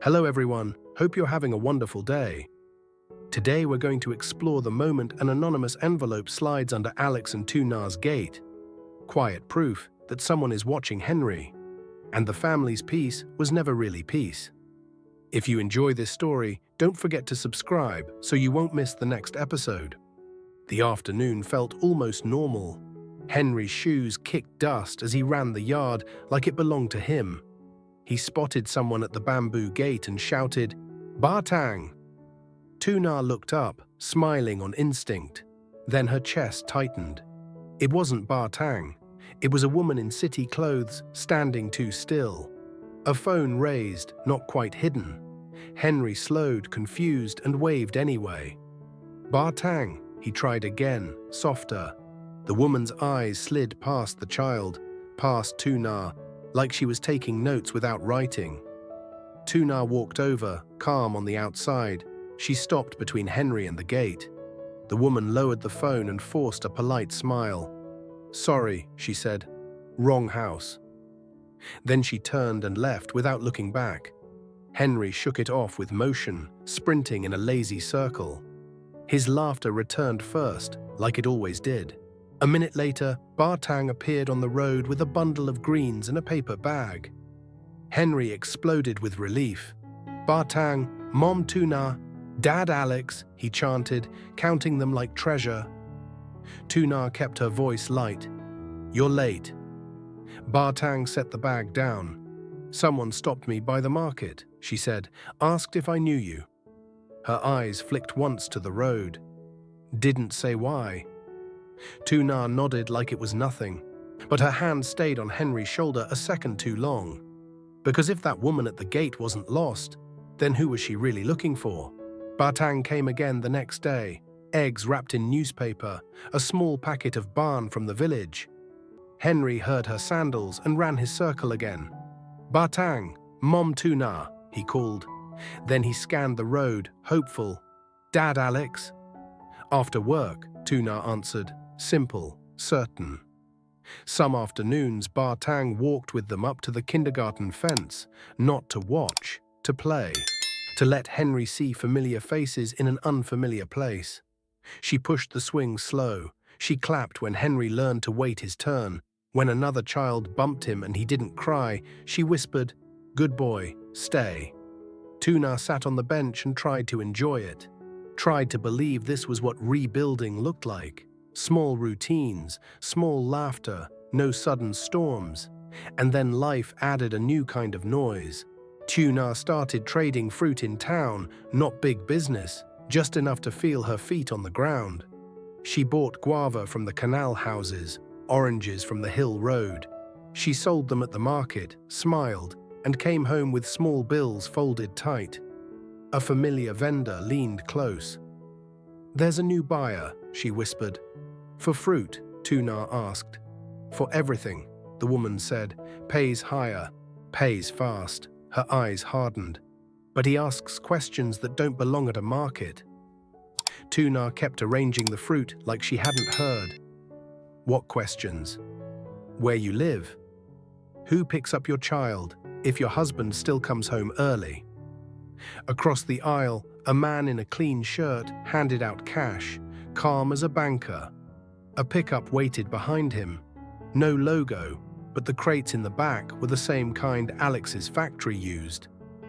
Hello everyone, hope you're having a wonderful day. Today we're going to explore the moment an anonymous envelope slides under Alex and Tu Na's gate. Quiet proof that someone is watching Henry. And the family's peace was never really peace. If you enjoy this story, don't forget to subscribe so you won't miss the next episode. The afternoon felt almost normal. Henry's shoes kicked dust as he ran the yard like it belonged to him. He spotted someone at the bamboo gate and shouted, "Bartang!" Tu Na looked up, smiling on instinct. Then her chest tightened. It wasn't Bartang. It was a woman in city clothes, standing too still. A phone raised, not quite hidden. Henry slowed, confused, and waved anyway. "Bartang," he tried again, softer. The woman's eyes slid past the child, past Tu Na, like she was taking notes without writing. Tu Na walked over, calm on the outside. She stopped between Henry and the gate. The woman lowered the phone and forced a polite smile. "Sorry," she said. "Wrong house." Then she turned and left without looking back. Henry shook it off with motion, sprinting in a lazy circle. His laughter returned first, like it always did. A minute later, Bartang appeared on the road with a bundle of greens and a paper bag. Henry exploded with relief. "Bartang, Mom Tu Na, Dad Alex," he chanted, counting them like treasure. Tu Na kept her voice light. "You're late." Bartang set the bag down. "Someone stopped me by the market," she said, "asked if I knew you." Her eyes flicked once to the road. "Didn't say why." Tu Na nodded like it was nothing, but her hand stayed on Henry's shoulder a second too long. Because if that woman at the gate wasn't lost, then who was she really looking for? Bartang came again the next day, eggs wrapped in newspaper, a small packet of barn from the village. Henry heard her sandals and ran his circle again. "Bartang, Mom Tu Na," he called. Then he scanned the road, hopeful. "Dad Alex?" "After work," Tu Na answered. Simple, certain. Some afternoons, Bartang walked with them up to the kindergarten fence, not to watch, to play, to let Henry see familiar faces in an unfamiliar place. She pushed the swing slow. She clapped when Henry learned to wait his turn. When another child bumped him and he didn't cry, she whispered, "Good boy, stay." Tu Na sat on the bench and tried to enjoy it, tried to believe this was what rebuilding looked like. Small routines, small laughter, no sudden storms. And then life added a new kind of noise. Tu Na started trading fruit in town, not big business, just enough to feel her feet on the ground. She bought guava from the canal houses, oranges from the hill road. She sold them at the market, smiled, and came home with small bills folded tight. A familiar vendor leaned close. "There's a new buyer," she whispered. "For fruit?" Tu Na asked. "For everything," the woman said. "Pays higher, pays fast." Her eyes hardened. "But he asks questions that don't belong at a market." Tu Na kept arranging the fruit like she hadn't heard. "What questions?" "Where you live? Who picks up your child? If your husband still comes home early?" Across the aisle, a man in a clean shirt handed out cash, calm as a banker. A pickup waited behind him. No logo, but the crates in the back were the same kind Alex's factory used.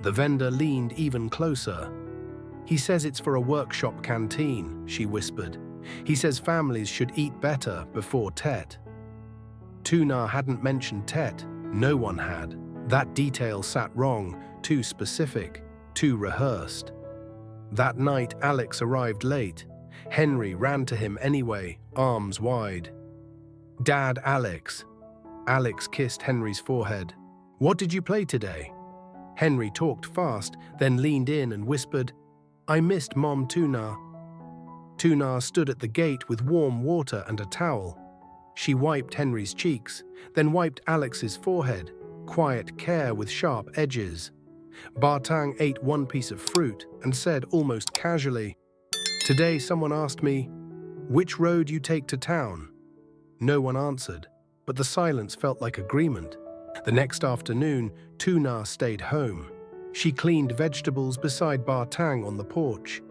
The vendor leaned even closer. "He says it's for a workshop canteen," she whispered. "He says families should eat better before Tet." Tu Na hadn't mentioned Tet. No one had. That detail sat wrong, too specific, too rehearsed. That night, Alex arrived late. Henry ran to him anyway, arms wide. "Dad Alex." Alex kissed Henry's forehead. "What did you play today?" Henry talked fast, then leaned in and whispered, "I missed Mom Tu Na." Tu Na stood at the gate with warm water and a towel. She wiped Henry's cheeks, then wiped Alex's forehead, quiet care with sharp edges. Bartang ate one piece of fruit and said almost casually, "Today someone asked me, which road you take to town?" No one answered, but the silence felt like agreement. The next afternoon, Tu Na stayed home. She cleaned vegetables beside Bartang on the porch.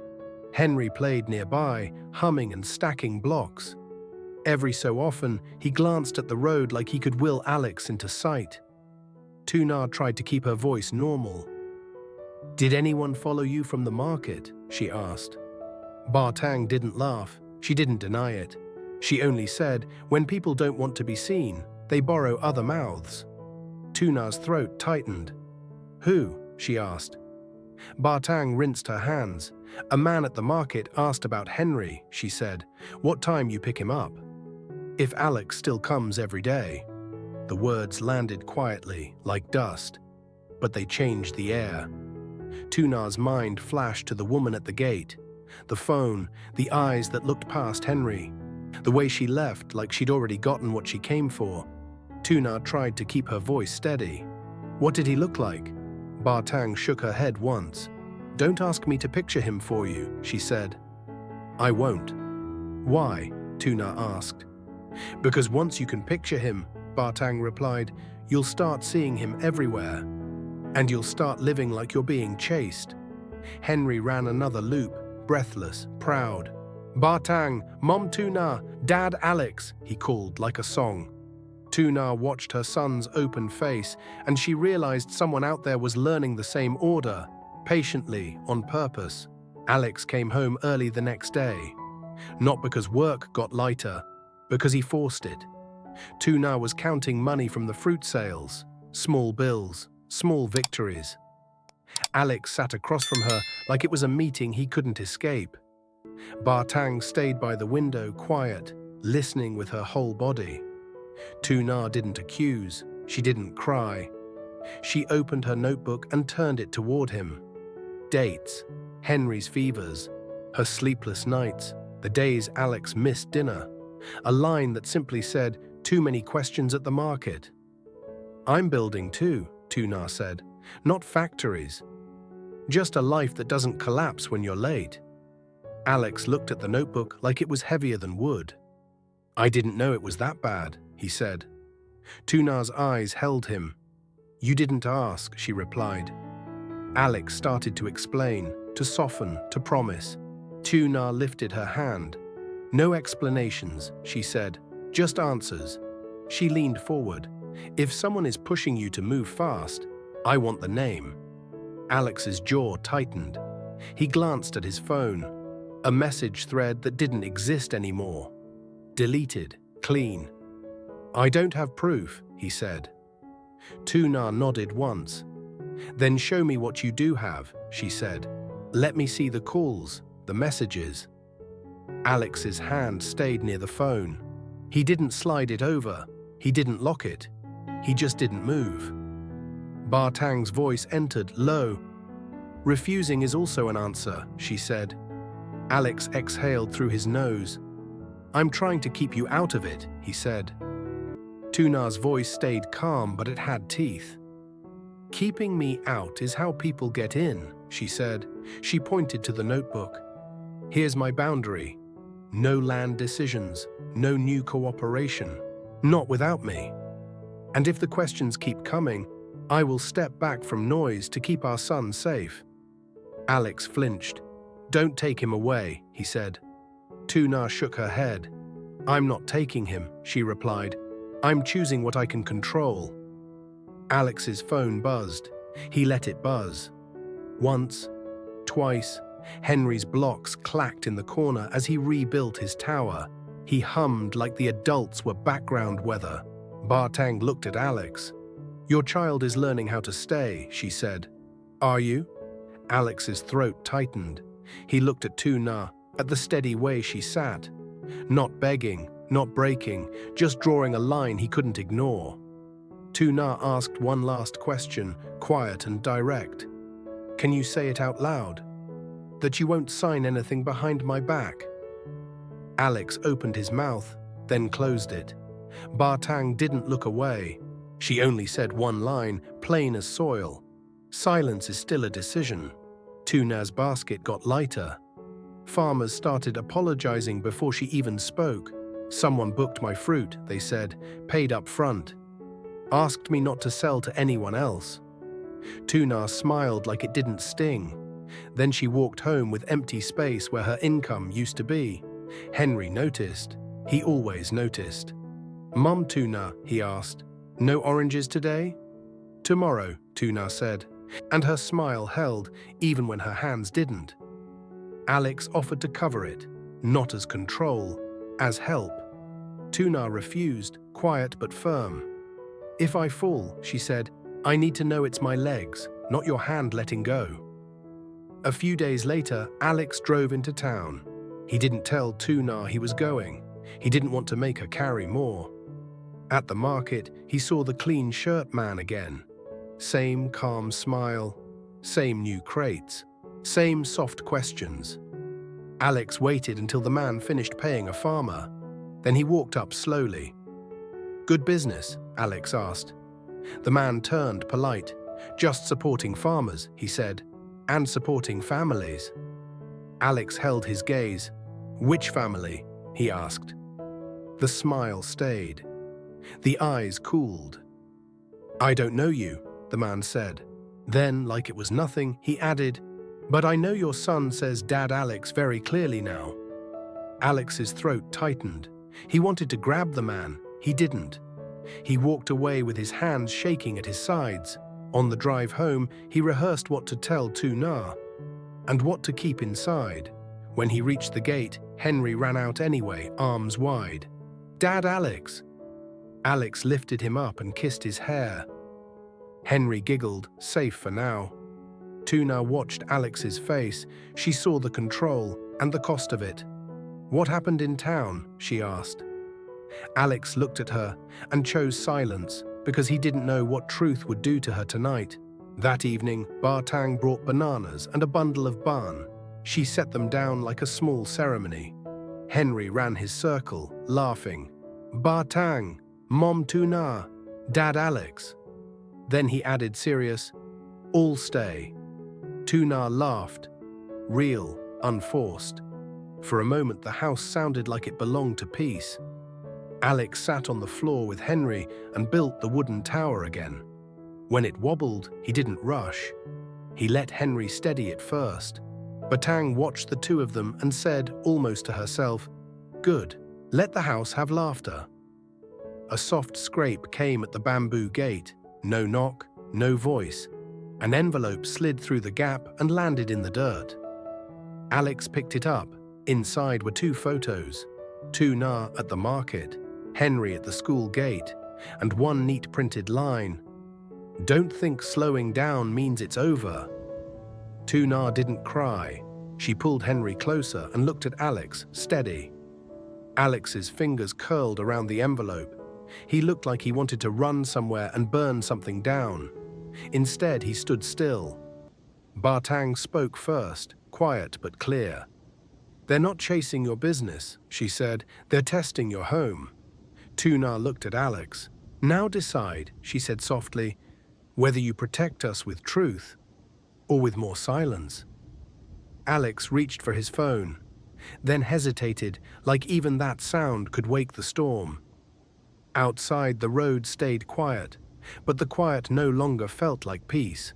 Henry played nearby, humming and stacking blocks. Every so often, he glanced at the road like he could will Alex into sight. Tu Na tried to keep her voice normal. "Did anyone follow you from the market?" she asked. Bartang didn't laugh. She didn't deny it. She only said, "When people don't want to be seen, they borrow other mouths." Tu Na's throat tightened. "Who?" she asked. Bartang rinsed her hands. "A man at the market asked about Henry," she said. "What time you pick him up?" "If Alex still comes every day." The words landed quietly, like dust, but they changed the air. Tu Na's mind flashed to the woman at the gate. The phone, the eyes that looked past Henry. The way she left like she'd already gotten what she came for. Tu Na tried to keep her voice steady. "What did he look like?" Bartang shook her head once. "Don't ask me to picture him for you," she said. "I won't." "Why?" Tu Na asked. "Because once you can picture him," Bartang replied, "you'll start seeing him everywhere. And you'll start living like you're being chased." Henry ran another loop, breathless, proud. "Bartang, Mom Tu Na, Dad Alex," he called like a song. Tu Na watched her son's open face, and she realized someone out there was learning the same order, patiently, on purpose. Alex came home early the next day. Not because work got lighter, because he forced it. Tu Na was counting money from the fruit sales, small bills, small victories. Alex sat across from her like it was a meeting he couldn't escape. Bartang stayed by the window, quiet, listening with her whole body. Tu Na didn't accuse, she didn't cry. She opened her notebook and turned it toward him. Dates, Henry's fevers, her sleepless nights, the days Alex missed dinner. A line that simply said, "Too many questions at the market." "I'm building too," Tu Na said. "Not factories. Just a life that doesn't collapse when you're late." Alex looked at the notebook like it was heavier than wood. "I didn't know it was that bad," he said. Tu Na's eyes held him. "You didn't ask," she replied. Alex started to explain, to soften, to promise. Tu Na lifted her hand. "No explanations," she said. "Just answers." She leaned forward. "If someone is pushing you to move fast, I want the name." Alex's jaw tightened. He glanced at his phone. A message thread that didn't exist anymore. Deleted, clean. "I don't have proof," he said. Tu Na nodded once. "Then show me what you do have," she said. "Let me see the calls, the messages." Alex's hand stayed near the phone. He didn't slide it over. He didn't lock it. He just didn't move. Bartang's voice entered, low. "Refusing is also an answer," she said. Alex exhaled through his nose. "I'm trying to keep you out of it," he said. Tu Na's voice stayed calm, but it had teeth. "Keeping me out is how people get in," she said. She pointed to the notebook. "Here's my boundary. No land decisions, no new cooperation. Not without me. And if the questions keep coming, I will step back from noise to keep our son safe." Alex flinched. "Don't take him away," he said. Tu Na shook her head. "I'm not taking him," she replied. "I'm choosing what I can control." Alex's phone buzzed. He let it buzz. Once, twice, Henry's blocks clacked in the corner as he rebuilt his tower. He hummed like the adults were background weather. Bartang looked at Alex. "Your child is learning how to stay," she said. "Are you?" Alex's throat tightened. He looked at Tu Na, at the steady way she sat. Not begging, not breaking, just drawing a line he couldn't ignore. Tu Na asked one last question, quiet and direct. "Can you say it out loud? That you won't sign anything behind my back?" Alex opened his mouth, then closed it. Bartang didn't look away. She only said one line, plain as soil. "Silence is still a decision." Tu Na's basket got lighter. Farmers started apologizing before she even spoke. "Someone booked my fruit," they said, "paid up front. Asked me not to sell to anyone else." Tu Na smiled like it didn't sting. Then she walked home with empty space where her income used to be. Henry noticed. He always noticed. "Mum, Tu Na," he asked, "no oranges today?" "Tomorrow," Tu Na said, and her smile held even when her hands didn't. Alex offered to cover it, not as control, as help. Tu Na refused, quiet but firm. "If I fall," she said, "I need to know it's my legs, not your hand letting go." A few days later, Alex drove into town. He didn't tell Tu Na he was going. He didn't want to make her carry more. At the market, he saw the clean shirt man again. Same calm smile, same new crates, same soft questions. Alex waited until the man finished paying a farmer. Then he walked up slowly. "Good business?" Alex asked. The man turned polite. "Just supporting farmers," he said, "and supporting families." Alex held his gaze. "Which family?" he asked. The smile stayed. The eyes cooled. "I don't know you," the man said. Then, like it was nothing, he added, "But I know your son says Dad Alex very clearly now." Alex's throat tightened. He wanted to grab the man. He didn't. He walked away with his hands shaking at his sides. On the drive home, he rehearsed what to tell Tu Na and what to keep inside. When he reached the gate, Henry ran out anyway, arms wide. "Dad Alex!" Alex lifted him up and kissed his hair. Henry giggled, safe for now. Tu Na watched Alex's face. She saw the control and the cost of it. "What happened in town?" she asked. Alex looked at her and chose silence because he didn't know what truth would do to her tonight. That evening, Bartang brought bananas and a bundle of bun. She set them down like a small ceremony. Henry ran his circle, laughing. "Bartang, Mom Tu Na, Dad Alex." Then he added serious, "All stay." Tu Na laughed, real, unforced. For a moment the house sounded like it belonged to peace. Alex sat on the floor with Henry and built the wooden tower again. When it wobbled, he didn't rush. He let Henry steady it first. Batang watched the two of them and said, almost to herself, "Good, let the house have laughter." A soft scrape came at the bamboo gate. No knock, no voice. An envelope slid through the gap and landed in the dirt. Alex picked it up. Inside were two photos. Tu Na at the market, Henry at the school gate, and one neat printed line. "Don't think slowing down means it's over." Tu Na didn't cry. She pulled Henry closer and looked at Alex, steady. Alex's fingers curled around the envelope. He looked like he wanted to run somewhere and burn something down. Instead, he stood still. Bartang spoke first, quiet but clear. "They're not chasing your business," she said. "They're testing your home." Tu Na looked at Alex. "Now decide," she said softly, "whether you protect us with truth or with more silence." Alex reached for his phone, then hesitated, like even that sound could wake the storm. Outside, the road stayed quiet, but the quiet no longer felt like peace.